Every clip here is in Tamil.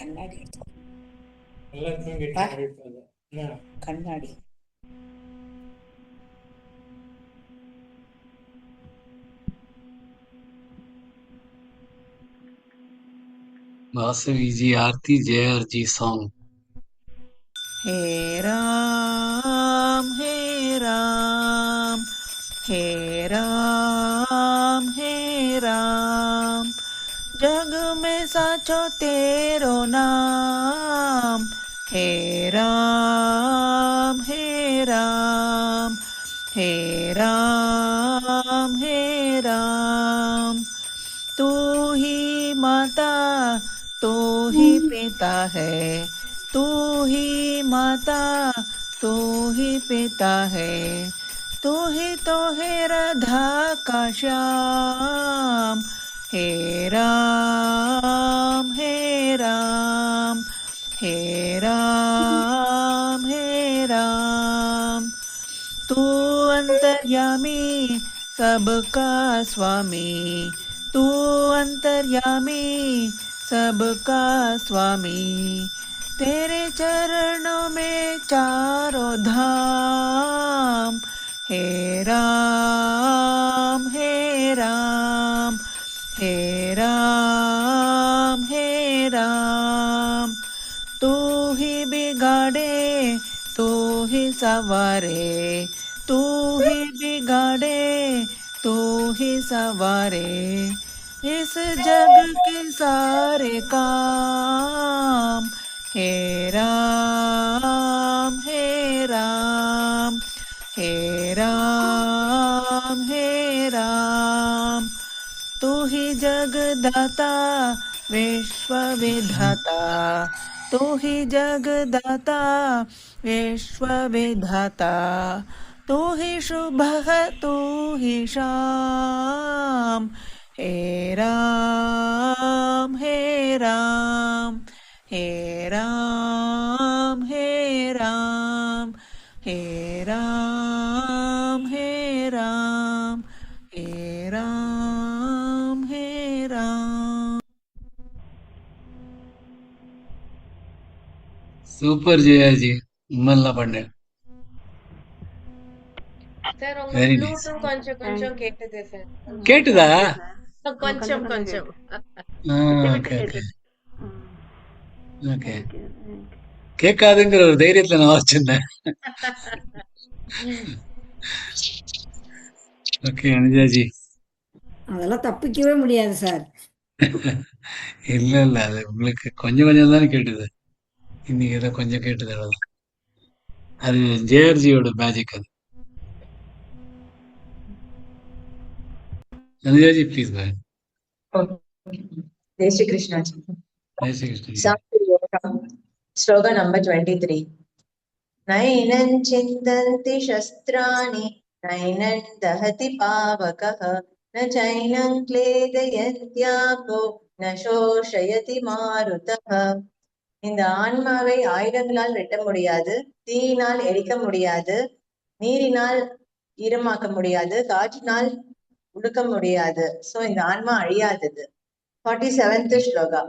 கண்ணாடி எடுத்துக்கோ. எல்லாருக்குமே பா கெட்டியா இருப்பாங்க. என்ன? கண்ணாடி. Vasavi ji, Aarti, JR ji song. हे राम हे राम हे राम हे राम, जग में साचो तेरो नाम। हे राम हे राम हे राम हे राम, तू ही माता तू ही पिता है, तू ही माता तू ही पिता है, तू ही तो है राधा का श्याम। हे राम हे राम हे राम हे राम, तू अंतर्यामी सबका स्वामी, तू अंतर्यामी सबका स्वामी, तेरे चरणों में चारों धाम। हे राम हे राम हे राम हे राम, तू ही बिगाड़े तू ही सवारे, तू ही बिगाड़े तू ही सवारे, इस जग के सारे काम। हे राम हे राम हे राम हे राम, तू ही जगदाता विश्व विधाता, तू ही जगदाता विश्व विधाता, तू ही शुभ है तू ही शाम। हे राम हे राम हे राम हे राम हे राम हे राम हे राम हे राम। Super JR ji. நல்லா பண்ணேன். சார் உங்க Very nice. ஃப்ளூட்டும் கொஞ்சம் கொஞ்சம் கேட்டது சார். கேட்டுதா? கொஞ்சம் கொஞ்சம் ஓகே ஓகே ஓகே. கேட்காதுங்கிற ஒரு தைரியத்துல நான் வச்சிருந்தேன். ஓகே அனுஜாஜி. அதெல்லாம் தப்பிக்கவே முடியாது சார். இல்ல இல்ல அது உங்களுக்கு கொஞ்சம் கொஞ்சம் தானே கேட்டுது. இன்னைக்கு ஏதோ கொஞ்சம் கேட்டுது அவ்வளவுதான். அது ஜேஆர்ஜியோட மேஜிக் அது. அனுஜாஜி ப்ளீஸ் பாய். जय श्री कृष्ण जी। ஜெய் ஸ்ரீ கிருஷ்ணன். साङ्ख्ययोगम् श्लोक नंबर 23। नैनं चिन्तन्ति शस्त्राणि नैनं दहति पावकः न चैनं क्लेदयन्त्यापो न शोषयति मारुतः। இந்த ஆன்மாவை ஆயுதங்களால் வெட்ட முடியாது, தீயினால் எரிக்க முடியாது, நீரினால் ஈரமாக்க முடியாது, காற்றினால் உடுக்க முடியாது. சோ இந்த ஆன்மா அழியாதது. 47th ஸ்லோகா।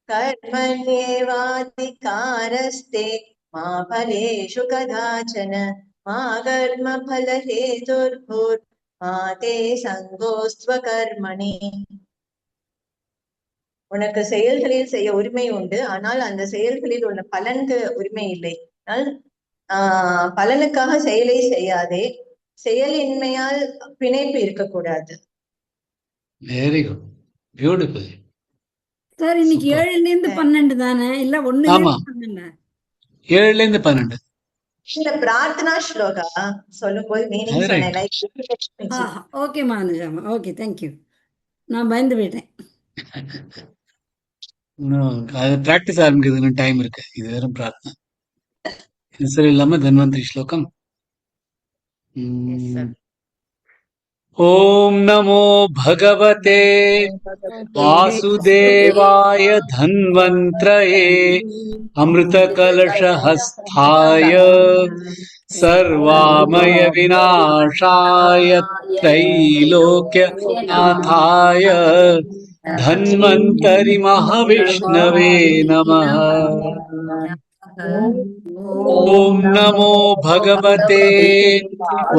कर्मण्येवाधिकारस्ते मा फलेषु कदाचन मा कर्मफलहेतुर्भूर्मा ते सङ्गोऽस्त्वकर्मणि। உனக்கு செயல்களில் செய்ய உரிமை உண்டு, ஆனால் அந்த செயல்களில் உள்ள பலனுக்கு உரிமை இல்லை. பலனுக்காக செயலை செய்யாதே, செயலின்மையால் பிணைப்பு இருக்கக்கூடாது. Very good beautiful. சார் இன்னைக்கு சூப்பர். 7ல இருந்து 12 தானே, இல்ல 1ல ஆமா இருந்து 12? 7ல இருந்து 12. இந்த பிரார்த்தனா ஸ்லோகா சொல்லும் போது மீனிங் அது சொன்னேன். ரைட். ஆஹா, ஓகே மானுஜாமா, ஓகே, தேங்க்யூ. நான் பயந்து போயிட்டேன். இன்னும் அது பிராக்டிஸ் ஆரம்பிக்கிறது இன்னும் டைம் இருக்கு. இது வெறும் பிரார்த்தனை. இது சரி இல்லாம தன்வந்திரி ஸ்லோகம். Yes sir. ॐ नमो भगवते वासुदेवाय धन्वन्त्रये अमृतकलशहस्ताय सर्वामय विनाशाय त्रैलोक्यनाथाय धन्वन्तरि महाविष्णवे नमः। ॐ नमो भगवते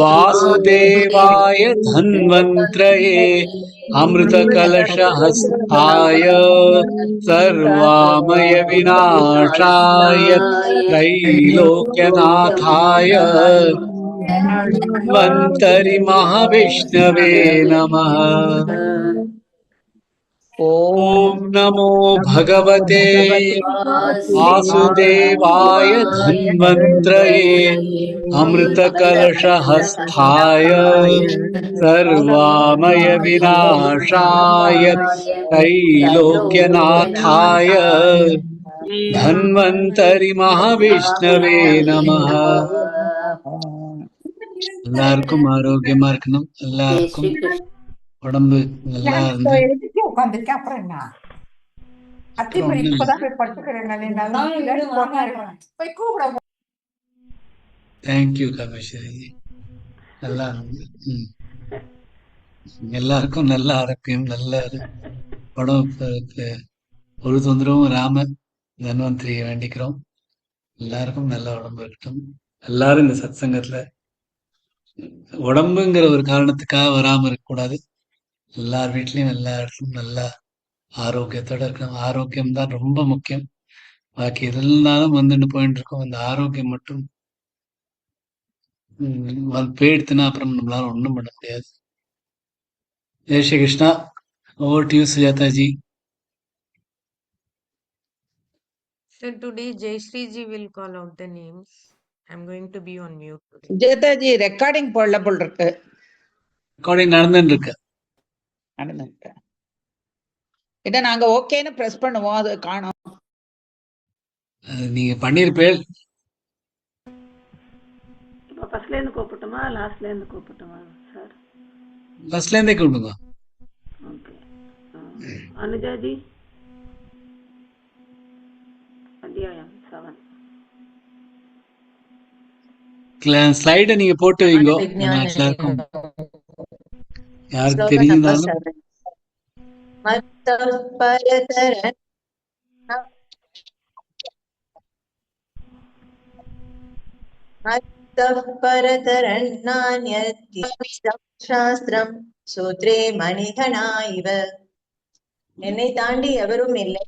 वासुदेवाय धन्वन्त्रये अमृतकलशहस्ताय सर्वामय विनाशाय त्रैलोक्यनाथाय धन्वन्तरि महाविष्णवे नमः। ॐ नमो भगवते वासुदेवाय धन्वन्त्रये अमृतकलशहस्ताय सर्वामय विनाशाय त्रैलोक्यनाथाय धन्वन्तरि महाविष्णवे நமः. எல்லாருக்கும் ஆரோக்கியமா இருக்கணும். ஜெய் எல்லாருக்கும் ஸ்ரீ கிருஷ்ண. உடம்பு நல்லா இருந்து எழுதிட்டு உட்காந்துருக்கேன். அப்புறம் என்ன அத்திப்படி ஒண்ணும் இல்ல. இப்பதான் போய் படுத்துக்கிறேன். போய் கூப்பிட தேங்க்யூ கமேஸ்வரி. நல்லா இருந்து எல்லாருக்கும் நல்ல ஆரோக்கியம், நல்ல உடம்பு, ஒரு தொந்தரவும் ராம தன்வந்திரியை வேண்டிக்கிறோம். எல்லாருக்கும் நல்ல உடம்பு இருக்கட்டும். எல்லாரும் இந்த சத்சங்கத்துல உடம்புங்கிற ஒரு காரணத்துக்காக வராம இருக்கக்கூடாது. எல்லார் வீட்லயும் எல்லா இடத்துலயும் நல்லா ஆரோக்கியத்தோட இருக்கணும். ஆரோக்கியம் தான் ரொம்ப முக்கியம். பாக்கி எதெல்லாம் வந்துட்டு போயிட்டு இருக்கோம். இந்த ஆரோக்கியம் மட்டும் போயிடுத்துனா அப்புறம் நம்மளால ஒண்ணும் பண்ண முடியாது. Jai Shri Krishna. Over to you Sujatha ji. So today Jayashree ji will call out the names. I'm going to be on mute today. Jayatha ji recording போடல போல் இருக்கு. ரெக்கார்டிங் நடந்துட்டு இருக்கு. இதை நாங்க ஓகேன்னு பிரஸ் பண்ணுவோம், அது காணும். அது நீங்க பண்ணிருப்பேன். இப்போ ஃபர்ஸ்ட்ல இருந்து கூப்பிட்டுமா லாஸ்ட்ல இருந்து கூப்பிட்டுமா சார்? ஃபர்ஸ்ட்ல இருந்தே கூப்பிடுங்க. ஓகே. அனுஜாஜி அத்தியாயம் 7. ஸ்லைட நீங்க போட்டு வைங்க. எல்லாருக்கும் யாருக்கு தெரியுதாலும் சாஸ்திரம் சூத்ரே மணிகணா இவ. என்னை தாண்டி எவரும் இல்லை.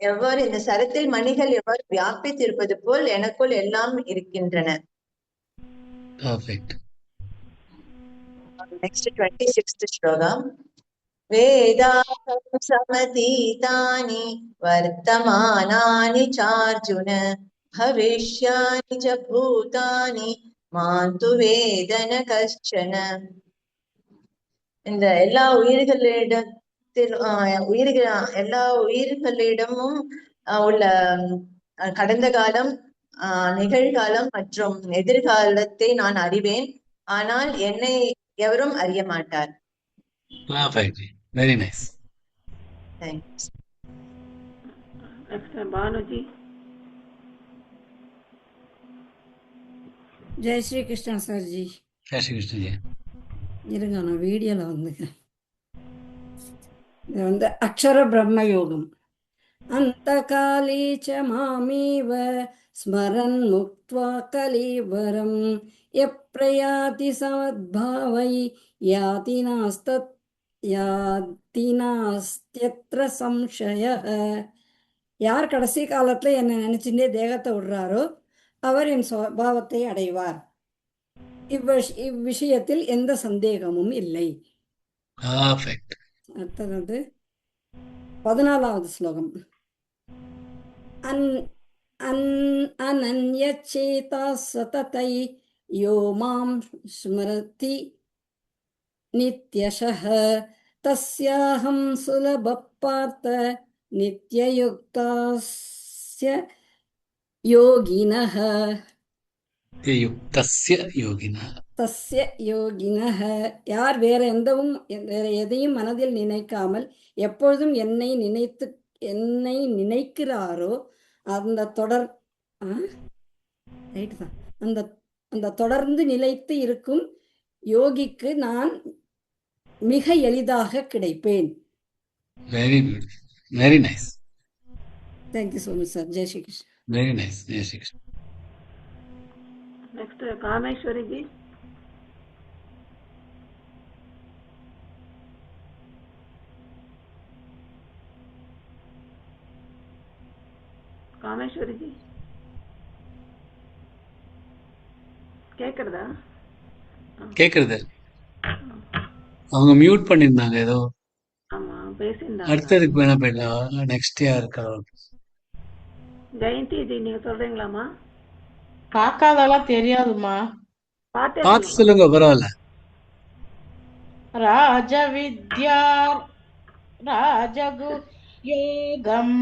எவ்வாறு இந்த சரத்தில் மணிகள் எவ்வாறு வியாபித்திருப்பது போல் எனக்குள் எல்லாம் இருக்கின்றன. நெக்ஸ்ட் 26th ஸ்லோகம். வேதாகம் சமதீதானி வர்த்தமானானி சார்ஜுன பவிஷ்யானி ச பூதானி மாந்து வேதன கஷ்சன. இந்த எல்லா எல்லா உயிர்களிடமும் உள்ள கடந்த காலம், நிகழ்காலம் மற்றும் எதிர்காலத்தை நான் அறிவேன். ஆனால் என்னை எவரும் அறிய மாட்டார். Very nice. Thanks. Next Bhanu ji. Jai Shri Krishna sir ji. Jai Shri Krishna ji. இருங்க, நான் வீடியோவில் வந்துக்கிறேன். இது அக்ஷர பிரம்ம யோகம். அந்த காலே ச மாமேவ ஸ்மரன் முக்த்வா கலீவரம் யப்ரயாதி சமத்பாவை யாதி நாஸ்தியத்ர சம்சயः. யார் கடைசி காலத்தில் என்னை நினைச்சுட்டே தேகத்தை விடுறாரோ அவர் என் சுபாவத்தை அடைவார். இவ்விஷயத்தில் எந்த சந்தேகமும் இல்லை. அடுத்தது 14வது ஸ்லோகம். அனன்யசேதா சததை யோ மாம் ஸ்மரதி நித்யஷः தஸ்யாஹம் சுலப பார்த்த நித்யயுக்தாஸ்ய யோகினः. யுக்தஸ்ய யோகினா. தஸ்ய யோகினஹ, யார் வேற எதையும் மனதில் நினைக்காமல் எப்பொழுதும் என்னை நினைக்கிறாரோ அந்த தொடர் ரைட் தான் அந்த அந்த தொடர்ந்து நிலைத்து இருக்கும் யோகிக்கு நான் மிக எளிதாக கிடைப்பேன். Very beautiful, very nice, thank you so much sir. Jai Shri Krishna. Very nice. Jai Shri Krishna. Next Kameshwari ji. Kameshwari ji கேக்குறதா? கேக்குறது. அவங்க மியூட் பண்ணிருந்தாங்க ஏதோ. ஆமா பேசியிருந்தாங்க. அடுத்ததுக்கு வேணா போயிடலாம். நெக்ஸ்ட் யாருக்கு? ஜெயந்தி ஜி நீங்க சொல்றீங்களாமா? பார்க்காதெல்லாம் தெரியாதுமா. பார்த்து சொல்லுங்க, பரவாயில்ல. ராஜவித்யா ராஜகு யோகம்.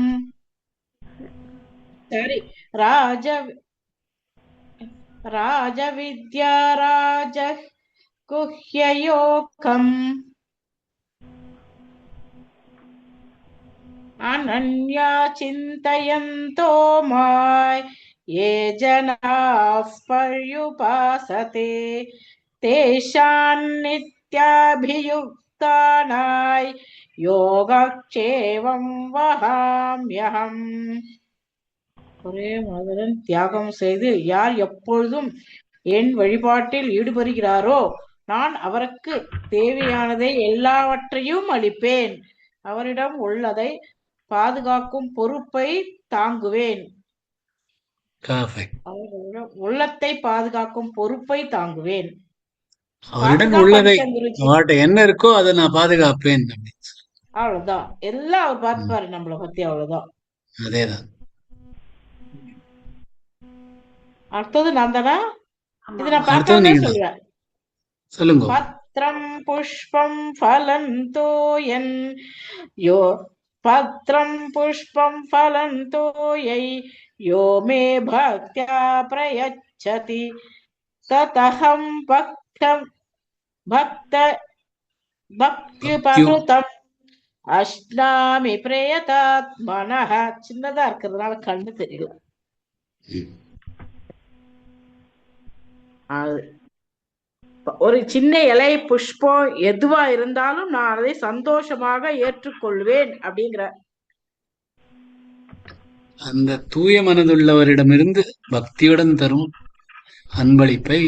சரி, ராஜவித்யா ராஜ குஹ்யயோகம் அனன்யா சிந்தயந்தோ மாய் ये जनाः पर्युपासते तेषां नित्याभियुक्तानाय योगक्षेमं वहाम्यहम्. ஒரே மனதுடன் தியாகம் செய்து யார் எப்பொழுதும் என் வழிபாட்டில் ஈடுபடுகிறாரோ நான் அவருக்கு தேவையானதை எல்லாவற்றையும் அளிப்பேன். அவரிடம் உள்ளதை பாதுகாக்கும் பொறுப்பை தாங்குவேன். உள்ளத்தை பாதுகாக்கும் பொறுப்பை தாங்குவேன். அவரிடம் உள்ளதை, அவர்கிட்ட என்ன இருக்கோ அதை நான் பாதுகாப்பேன். அவ்வளவுதான், எல்லாம் அவர் பார்த்துப்பாரு நம்மளை பத்தி. அவ்வளவுதான், அதேதான். அடுத்தது நான் தானா? இது நான் பார்த்தோன்னே சொல்றேன். சொல்லுங்க. பத்ரம் புஷ்பம் ஃபலம் தோயன் யோ பத்ரம் புஷ்பம் ஃபலம் தோயை யோ மே பக்த்யா பிரயச்சதி ததஹம் பக்தியுபனுதம் அஷ்டாமி பிரயதாத்மனஹ. சின்னதா இருக்கிறதுனால கண்ணு தெரியல. ஒரு சின்ன இலை புஷ்பம் எதுவா இருந்தாலும் நான் அதை சந்தோஷமாக ஏற்றுக்கொள்வேன் அப்படிங்கிற அந்த தூய மனதுள்ளவரிடமிருந்து பக்தியுடன் தரும் அன்பளிப்பை,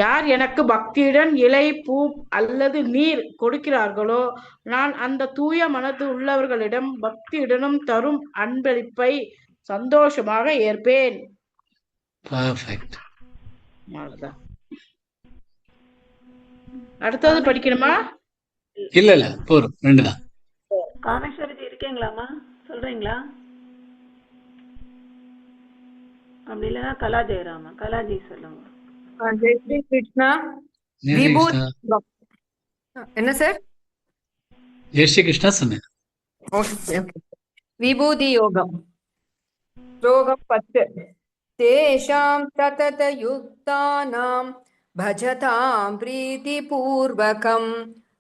யார் எனக்கு பக்தியுடன் இலை பூ அல்லது நீர் கொடுக்கிறார்களோ நான் அந்த தூய மனது உள்ளவர்களிடம் பக்தியுடனும் தரும் அன்பளிப்பை சந்தோஷமாக ஏற்பேன். பர்ஃபெக்ட். அடுத்தது படிக்கணுமா? இல்ல போறோம், ரெண்டுதான். காமேஸ்வரி ஜி இருக்கீங்களாமா? சொல்றீங்களா? அப்படி இல்லைன்னா கலா ஜெயராமா. கலாஜி சொல்லுங்க. ஜெய் ஸ்ரீ கிருஷ்ணா. என்ன சார்? ஜெய் ஸ்ரீ கிருஷ்ணா சொன்னேன். விபூதி யோகம். ஸ்லோகம் 10. தேஷாம் ததத யுக்தானாம் பஜதாம் பிரீதி பூர்வகம்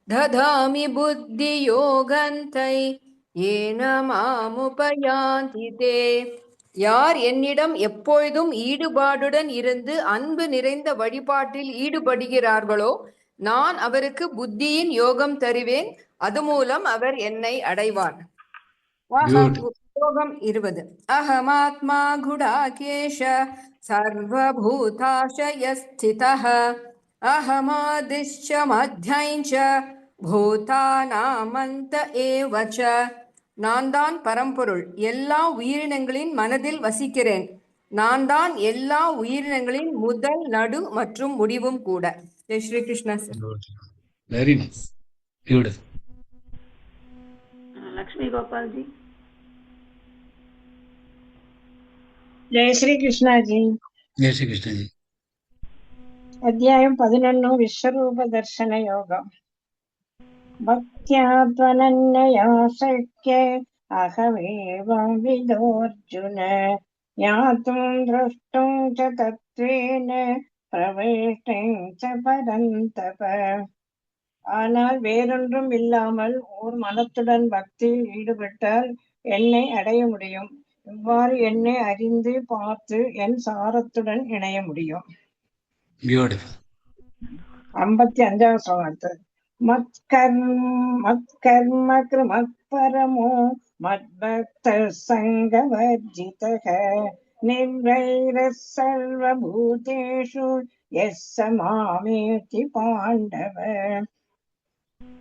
ததாமி புத்தி யோகந்தை ஏன மாமுபயாந்தி தே. யார் என்னிடம் எப்பொழுதும் ஈடுபாடுடன் இருந்து அன்பு நிறைந்த வழிபாட்டில் ஈடுபடுகிறார்களோ நான் அவருக்கு புத்தியின் யோகம் தருவேன். அது மூலம் அவர் என்னை அடைவார். ஸ்லோகம் 20. அஹமாத்மா குடாகேஷ சர்வபூதாசயஸ்திதः அஹமாதிஷ்ச மத்யஞ்ச பூதானாமந்த ஏவச. நான் தான் பரம்பொருள், எல்லா உயிரினங்களின் மனதில் வசிக்கிறேன். நான் தான் எல்லா உயிரினங்களின் முதல், நடு மற்றும் முடிவும் கூட. Jai Shri Krishna sir. Very nice, beautiful. Lakshmi Gopal ji. Jai Shri Krishna ji. Jai Shri Krishna ji. अध्यायं 11 विश्वरूप दर्शन योगम्. भक्त्यात्मनन्यया शक्य अहमेवं विदोऽर्जुन ज्ञातुं द्रष्टुं च तत्त्वेन प्रवेष्टुं च परन्तप. ஆனால் வேறொன்றும் இல்லாமல் ஓர் மனத்துடன் பக்தியில் ஈடுபட்டால் என்னை அடைய முடியும். இவ்வாறு என்னை அறிந்து பார்த்து என் சாரத்துடன் இணைய முடியும். பியூட்டிஃபுல். 55வது ஸ்லோகம். மத்கர்ம கிருமத்பரமோ மத்பக்த சங்கவர்ஜிதः நிர்வைரः சர்வபூதேஷு யஸ்ஸ மாமேதி பாண்டவ.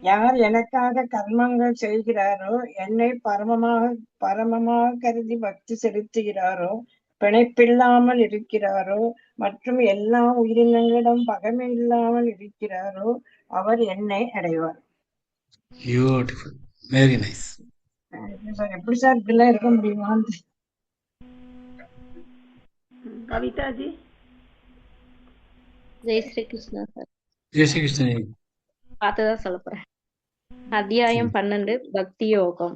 யார் எனக்காக கர்மங்கள் செய்கிறாரோ, என்னை பரமமாக கருதி பக்தி செலுத்துகிறாரோ, பிணைப்பில்லாமல் இருக்கிறாரோ, மற்றும் எல்லா உயிரினங்களிடம் பகைமை இல்லாமல் இருக்கிறாரோ, அவர் என்னை அடைவார். பியூட்டிஃபுல். Very nice. சார் எப்படி சார் இப்படிலாம் இருக்க முடியுமா? कविता जी। ஜெய் ஸ்ரீ கிருஷ்ணா சார். ஜெய் ஸ்ரீ கிருஷ்ணன். பார்த்துதான் சொல்ல போறேன். அத்தியாயம் 12 பக்தி யோகம்.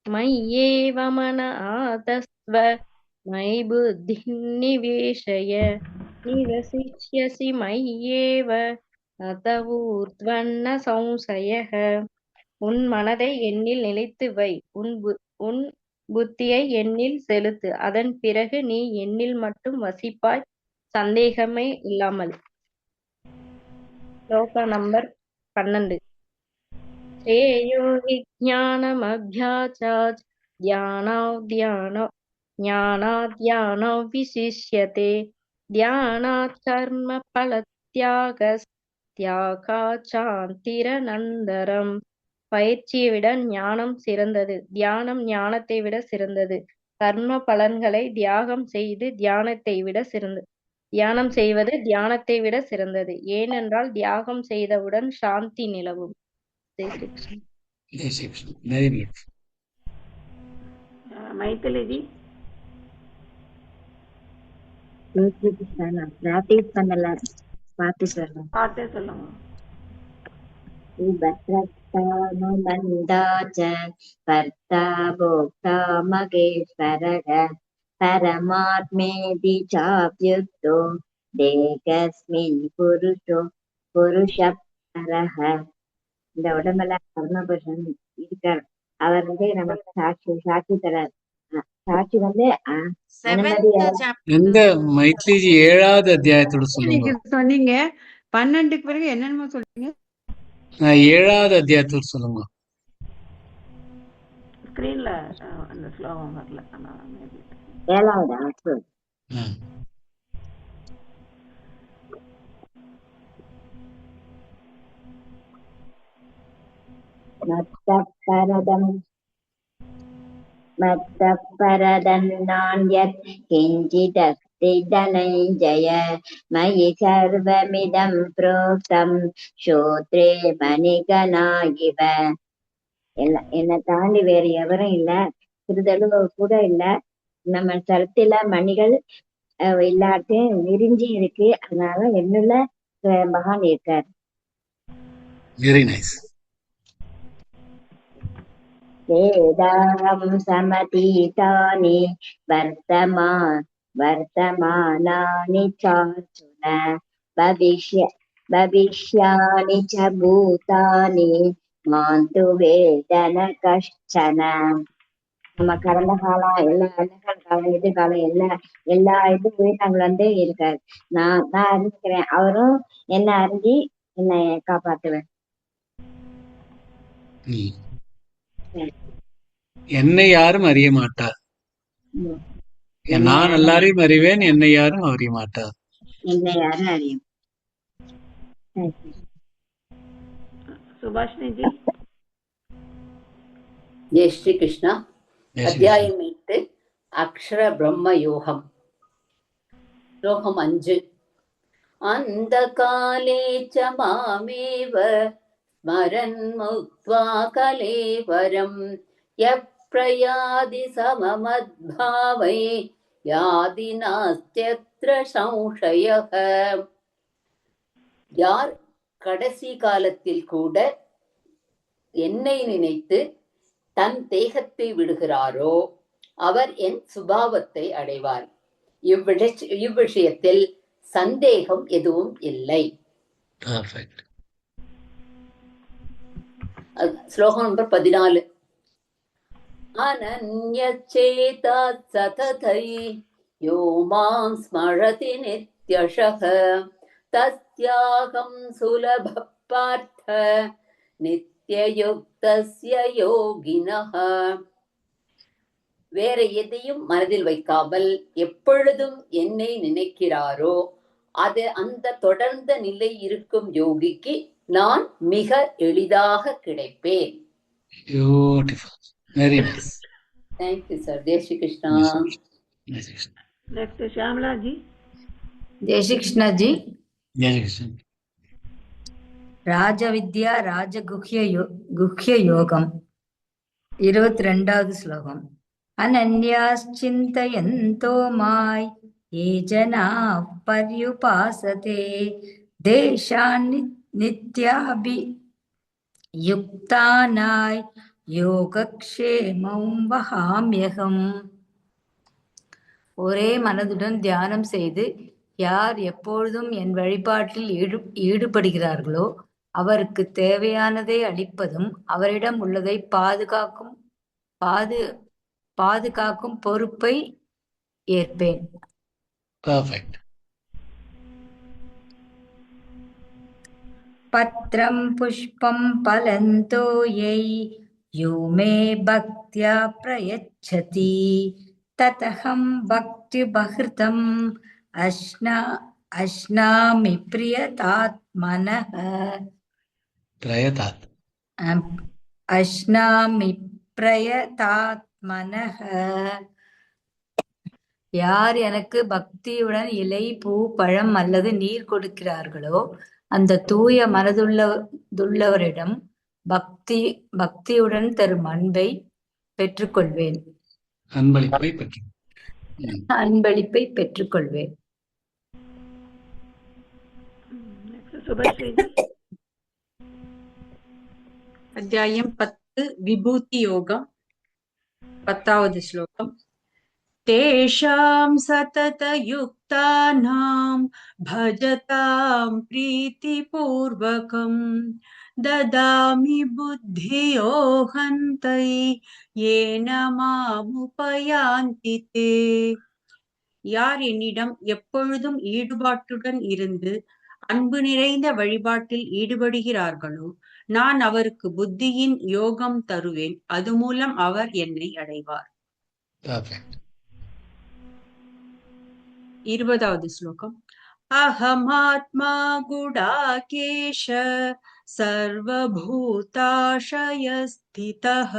மய்யேவ மன ஆதஸ்வ மயி புத்தி நிவேஷய நிவசிஷ்யசி மய்யேவ அத ஊர்த்வன்ன சம்சயः. உன் மனதை என்னில் நிலைத்து வை, உன் புத்தியை என்னில் செலுத்து, அதன் பிறகு நீ என்னில் மட்டும் வசிப்பாய், சந்தேகமே இல்லாமல். ஸ்லோகா நம்பர் 12. श्रेयो हि ज्ञानमभ्यासात् ज्ञानाद् विशिष्यते ध्यानात् कर्म फलत्यागात् சாந்திரனந்தரம். பயிற்சியை விட ஞானம் சிறந்தது, தியானம் ஞானத்தை விட சிறந்தது. கர்ம பலன்களை தியாகம் செய்து தியானம் செய்வது தியானத்தை விட சிறந்தது. ஏனென்றால் தியாகம் செய்தவுடன் சாந்தி நிலவும். जय श्री कृष्ण. जय श्री कृष्ण. Very beautiful. मैथिली जी। जय श्री कृष्ण. நான் பிராக்டிஸ் பண்ணல, பாட்டு சொல்றேன். பாட்டே சொல்லுங்க. உபத்ரத்தானுமந்தாச்ச கர்த்தா போக்தா மகேஸ்வரக பரமாத்மேதி சாப்யுக்தோ தேகஸ்மின் புருஷப்பரஹ. இந்த உடம்பெல்லாம் கர்மபுருஷன் இருக்கார். அவர் நமக்கு சாட்சி தரார். சாட்சி எந்த மைத்லிஜி 7வது அத்தியாயத்தோட சொல்லுங்க. சொன்னீங்க 12க்கு பிறகு என்னென்னமோ சொல்றீங்க. 7வது அத்தியாயத்தோட சொல்லுங்க. ஸ்கிரீன்ல அந்த ஸ்லோகம் வரல. 7வது. மத்தப்பரதன்னான்யத் கிஞ்சிதஸ்தி தனஞ்சய மயி சர்வமிதம் ப்ரோக்தம் ஸ்ரோத்ரே மணிகனாயிவ. என்னை தாண்டி வேறு எவரும் இல்ல, சிறிதளவு கூட இல்ல. நம்ம சரத்தில மணிகள் எல்லாத்தையும் விரிஞ்சி இருக்கு. அதனால என்னுள்ள மகான் இருக்கார். Very nice. வேதாஹம் சமதீதானி வர்த்தமானானி சார்ச்சுன பவிஷ்யானி ச பூதானி மாந்து வேதன கஷ்டன. நம்ம கடந்த காலம் எல்லா காலம் எதிர்காலம் எல்லா உயிரினங்கள் இருக்காரு. நான் அறிஞ்சுக்கிறேன், அவரும் என்ன அறிஞ்சு என்னை காப்பாத்துவேன். என்னை யாரும் அறிய மாட்டார். நான் எல்லாரையும் அறிவேன், என்னை யாரும் அறிய மாட்டார். என்னை யாரும் அறியும். सुभाषिनी जी। जय श्री कृष्ण. अध्यायम 8 अक्षर ब्रह्म योगम. श्लोकम 5. अंधकाले च मामेव स्मरन् मुक्त्वा कलेवरं यप्रयादि सममद्भावै यादि नास्त्यत्र संशयः. யார் கடைசி காலத்தில் கூட என்னை நினைத்து தன் தேகத்தை விடுகிறாரோ அவர் என் சுபாவத்தை அடைவார். இவ்விஷயத்தில் சந்தேகம் எதுவும் இல்லை. ஸ்லோகம் நம்பர் 14. அனன்யசேதாத் சததை யோ மாம் ஸ்மரதி நித்யஷஹ தஸ்யாகம் சுலப பார்த்த நித்யயுக்தஸ்ய யோகினஹ. வேற எதையும் மனதில் வைக்காமல் எப்பொழுதும் என்னை நினைக்கிறாரோ அது அந்த தொடர்ந்த நிலை இருக்கும் யோகிக்கு நான் மிக எளிதாக கிடைப்பேன். Beautiful. Very nice. Thank you, sir. Jai Shri Krishna. Next, Shyamala ji. Jai Shri Krishna ji. Jai Shri Krishna. ராஜவித்யா ராஜகுஹ்ய யோகம் 22வது ஸ்லோகம். அனன்யாஸ்சிந்தயந்தோ மாய் ये जनाः पर्युपासते தேஷான் நித்யாபியுக்தானாய் யோகக்ஷேமம் வஹாம்யகம். ஒரே மனதுடன் தியானம் செய்து யார் எப்பொழுதும் என் வழிபாட்டில் ஈடுபடுகிறார்களோ அவருக்கு தேவையானதை அளிப்பதும் அவரிடம் உள்ளதை பாதுகாக்கும் பொறுப்பை ஏற்பேன். Perfect. பத்ரம் புஷ்பம் பலந்தோ யை யோ மே பக்த்யா பிரயச்சதி ததஹம் பக்தி பஹ்ருதம் அஷ்னாமி பிரியதாத்மனஹ. அஷ்னாமி பிரயதாத்மனஹ. யார் எனக்கு பக்தியுடன் இலை, பூ, பழம் அல்லது நீர் கொடுக்கிறார்களோ அந்த தூய மனதுள்ளவரிடம் பக்தியுடன் தரும் அன்பை பெற்றுக்கொள்வேன். அன்பளிப்பை பெற்றுக்கொள்வேன். அத்தியாயம் 10 விபூதி யோகம் 10வது ஸ்லோகம். தேஷாம் சததயுக்தானாம் பஜதாம் பிரீதிபூர்வகம் ததாமி புத்தியோஹந்தை ஏன மாமுபயாந்தி தே. யார் என்னிடம் எப்பொழுதும் ஈடுபாட்டுடன் இருந்து அன்பு நிறைந்த வழிபாட்டில் ஈடுபடுகிறார்களோ நான் அவருக்கு புத்தியின் யோகம் தருவேன். அது மூலம் அவர் என்னை அடைவார். 20வது ஸ்லோகம். அஹமாத்மா குடாகேஷ சர்வபூதாஷயஸ்திதஹ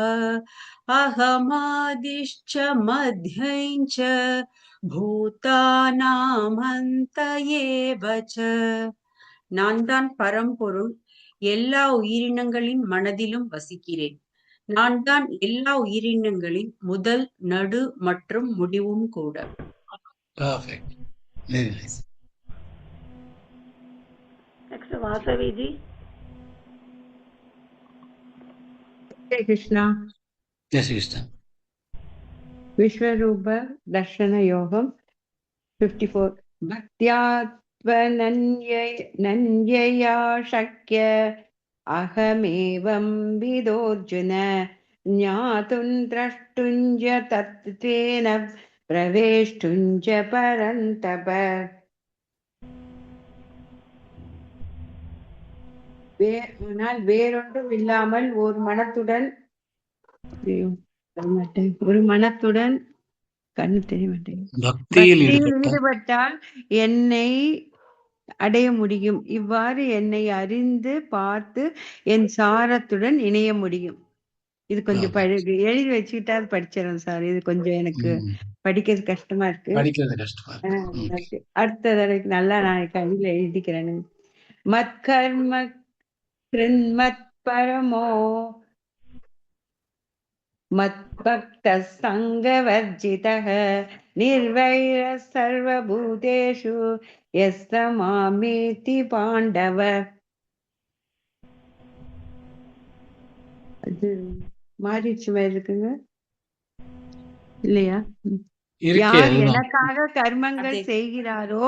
அஹமாதிஷ்ச மத்யஞ்ச பூதானாம் அந்த ஏவச. நான் தான் பரம்பொருள், எல்லா உயிரினங்களின் மனதிலும் வசிக்கிறேன். நான் தான் எல்லா உயிரினங்களின் முதல், நடு மற்றும் முடிவும் கூட. Perfect. Very nice. Next, Vasavi ji. Jai Krishna. Jai Shri Krishna. Vishwarupa Darshana Yogam 54. Bhaktyatvananyaya shakya ahamevam vidorjuna jnatun drashtunja tattena பிரவேஷ்டுஞ்ச பரந்தப. ஆனால் வேறொன்றும் இல்லாமல் ஒரு மனத்துடன் கண்ணு தெரிய மாட்டேங்குது பக்தியில் ஈடுபட்டால் என்னை அடைய முடியும். இவ்வாறு என்னை அறிந்து பார்த்து என் சாரத்துடன் இணைய முடியும். இது கொஞ்சம் எழுதி வச்சுக்கிட்டா படிச்சிடறேன் சார். இது கொஞ்சம் எனக்கு படிக்கிறது கஷ்டமா இருக்கு. அடுத்த தடவைக்கு நல்லா நான் கையில எழுதிக்கிறேன். மத்கர்ம கிருன்மத் பரமோ மத்பக்த சங்கவர்ஜிதஹ நிர்வைர சர்வபூதேஷு யஸ்தமாமேதி பாண்டவ. அது மாறிடுச்சு மாதிரி இருக்குங்க இல்லையா? இருக்கே யார் அதுதான் எனக்காக கர்மங்கள் அதே செய்கிறாரோ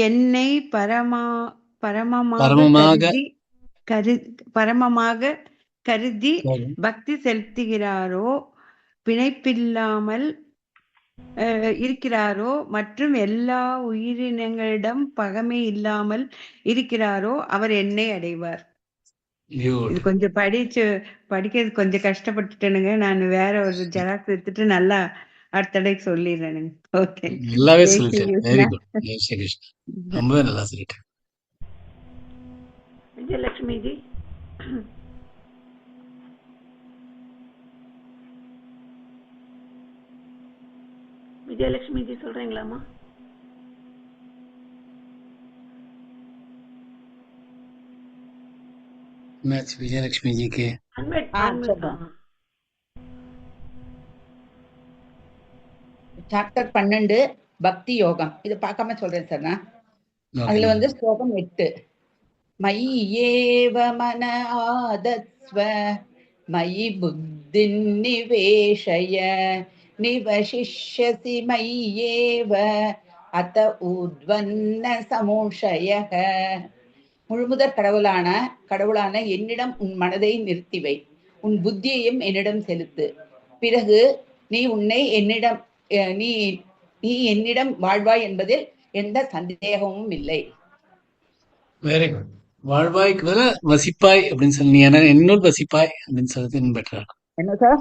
என்னை பரமமாக பரமமாக பரமமாக கருதி சரி. பக்தி செலுத்துகிறாரோ, பிணைப்பில்லாமல் இருக்கிறாரோ, மற்றும் எல்லா உயிரினங்களிடம் பகைமை இல்லாமல் இருக்கிறாரோ, அவர் என்னை அடைவார். இது Beautiful. கொஞ்சம் படிக்கிறது கொஞ்சம் கஷ்டப்பட்டுட்டேனுங்க. நான் வேற ஒரு ஜெராக்ஸ் எடுத்துட்டு நல்லா அடுத்த தடவைக்கு சொல்லிடுறேனுங்க. ஓகே. நல்லாவே ஜெய் ஸ்ரீ சொல்லிட்டேன். கிருஷ்ணா. Very good. ஜெய் ஸ்ரீ கிருஷ்ணா. ரொம்பவே நல்லா சொல்லிட்டேன். விஜயலட்சுமி ஜி. விஜயலட்சுமி ஜி சொல்றீங்களாமா? மேட்ச் விஜயலட்சுமி ஜிக்கு சொல்றேன். சாப்டர் 12 பக்தி யோகம். இது பார்க்காம சொல்றேன் சார் நான். அதுல வந்து ஸ்லோகம் 8. மய்யேவ மன ஆதஸ்வ மயி புத்தின் நிவேஷய நிவசிஷ்யசி மய்யேவ அத ஊர்த்வன்ன சமோஷயக. முழுமுதற் கடவுளான என்னிடம் உன் மனதை நிறுத்திவை, உன் புத்தியையும் என்னிடம் செலுத்து. பிறகு நீ என்னிடம் வாழ்வாய் என்பதில் எந்த சந்தேகமும் இல்லை. Very good. வாழ்வாய்க்கு பதிலா வசிப்பாய் அப்படின்னு சொல்லி நீ என்னுள் வசிப்பாய் அப்படின்னு சொல்றது பெட்டரா. என்ன சார்?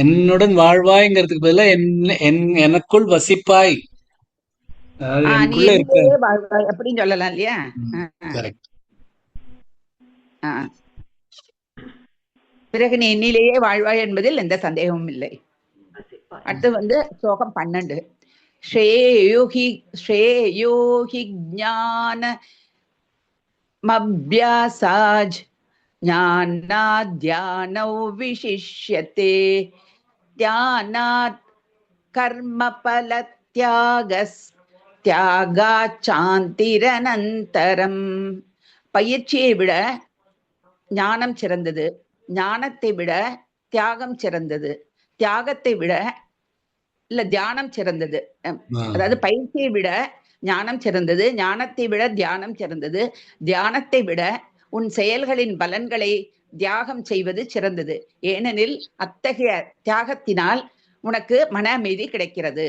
என்னுடன் வாழ்வாய்ங்கிறதுக்கு பதிலா எனக்குள் வசிப்பாய், அதாவது எனக்குள்ள இருக்க வாழ்வாய் அப்படின்னு சொல்லலாம் இல்லையா? கரெக்ட். பிறகு நீ என்னிலேயே வாழ்வாய் என்பதில் எந்த சந்தேகமும் இல்லை. அடுத்து வந்து ஸ்லோகம் 12. ஸ்ரேயோஹி ஞான மப்யாசாஜ் ஞானாத் தியானௌ விசிஷ்யதே தியானாத் கர்மபல தியாகாத் சாந்திரனந்தரம். பயிற்சியை விட ஞானம் சிறந்தது, ஞானத்தை விட தியாகம் சிறந்தது, தியாகத்தை விட தியானம் சிறந்தது. அதாவது பயிற்சியை விட ஞானம் சிறந்தது, ஞானத்தை விட தியானம் சிறந்தது, தியானத்தை விட உன் செயல்களின் பலன்களை தியாகம் செய்வது சிறந்தது. ஏனெனில் அத்தகைய தியாகத்தினால் உனக்கு மன அமைதி கிடைக்கிறது.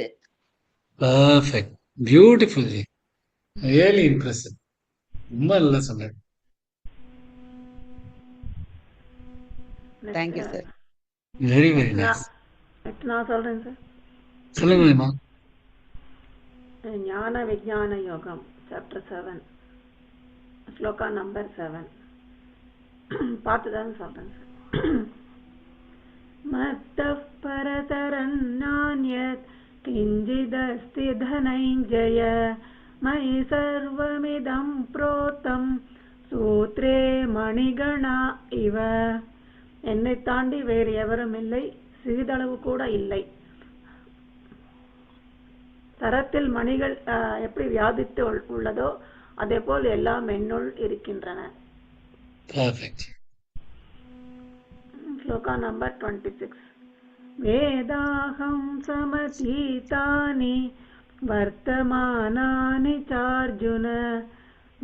Perfect. Beautiful. Really impressive. ரொம்ப நல்லா சொன்னேன். Thank you sir. Very very nice. நான் சொல்றேன் சார். சொல்லுங்கம்மா. ஞான விஞ்ஞான யோகம் சாப்டர் 7 ஸ்லோகா நம்பர் 7 பார்த்துதான் சொல்றேன் சார். மத்தః பரதரன்னான்யத் கிஞ்சிதஸ்தி தனஞ்சய மயி சர்வமிதம் ப்ரோதம் சூத்ரே மணிகணா இவ. என்னை தாண்டி வேறு எவரும் இல்லை, சிறிதளவு கூட இல்லை. சரத்தில் மணிகள் எப்படி வியாபித்து உள்ளதோ அதே போல் எல்லாம் என்னுள் இருக்கின்றன. ஸ்லோகா நம்பர் 26. வேதாஹம் சமதீதானி வர்த்தமானானி சார்ஜுன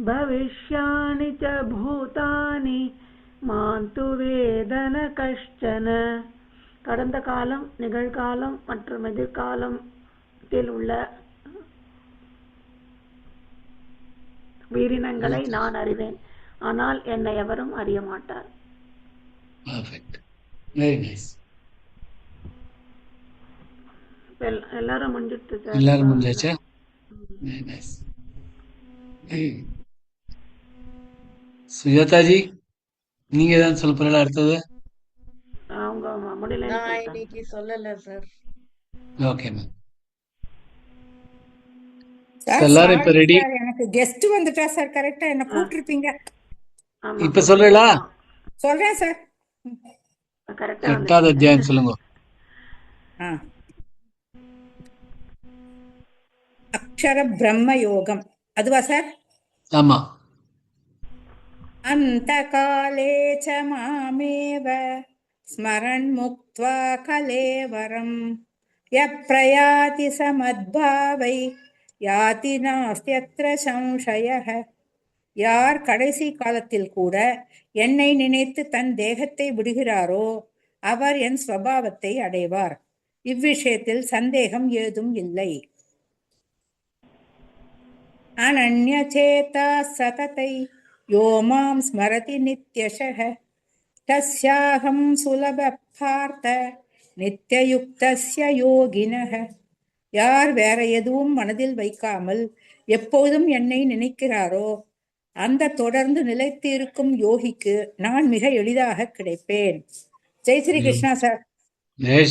பவிஷ்யானி ச பூதானி மாந்து வேதன கஷ்டன. கடந்த காலம், நிகழ்காலம் மற்றும் எதிர்காலத்தில் உள்ள உயிரினங்களை நான் அறிவேன், ஆனால் என்னை எவரும் அறிய மாட்டார். எல்லாரும் முடிஞ்சிட்டு சார். எல்லாரும் முடிஞ்சாச்சா? சுஜாதாஜி நீங்க தான் சொல்ல போறீங்களா அடுத்தது? அவங்க முடியல. நான் இன்னைக்கு சொல்லல சார். Okay ma'am. எல்லாரும் இப்ப ரெடி. எனக்கு கெஸ்ட் வந்துட்டா சார், கரெக்டா என்ன கூப்பிட்டிருப்பீங்க. இப்ப சொல்றீங்களா? சொல்றேன் சார். கரெக்டா 8வது அத்தியாயம் சொல்லுங்க. அக்ஷர பிரம்ம யோகம் அதுவா சார்? ஆமா. அந்தகாலே ச மாமேவ ஸ்மரன் முக்த்வா கலேவரம் யப்ரயாதி சமத்பாவை யாதி நாஸ்த்யத்ர சம்சயः. யார் கடைசி காலத்தில் கூட என்னை நினைத்து தன் தேகத்தை விடுகிறாரோ அவர் என் ஸ்வபாவத்தை அடைவார். இவ்விஷயத்தில் சந்தேகம் ஏதும் இல்லை. அனன்யசேதா சததை யோ மாம் ஸ்மரதி நித்யஷः தஸ்யாஹம் சுலப பார்த்த நித்யயுக்தஸ்ய யோகினः. யார் வேற எதுவும் மனதில் வைக்காமல் எப்போதும் என்னை நினைக்கிறாரோ அந்த தொடர்ந்து நிலைத்து இருக்கும் யோகிக்கு நான் மிக எளிதாக கிடைப்பேன். ஜெய் ஸ்ரீ கிருஷ்ணா சார். ஜெய்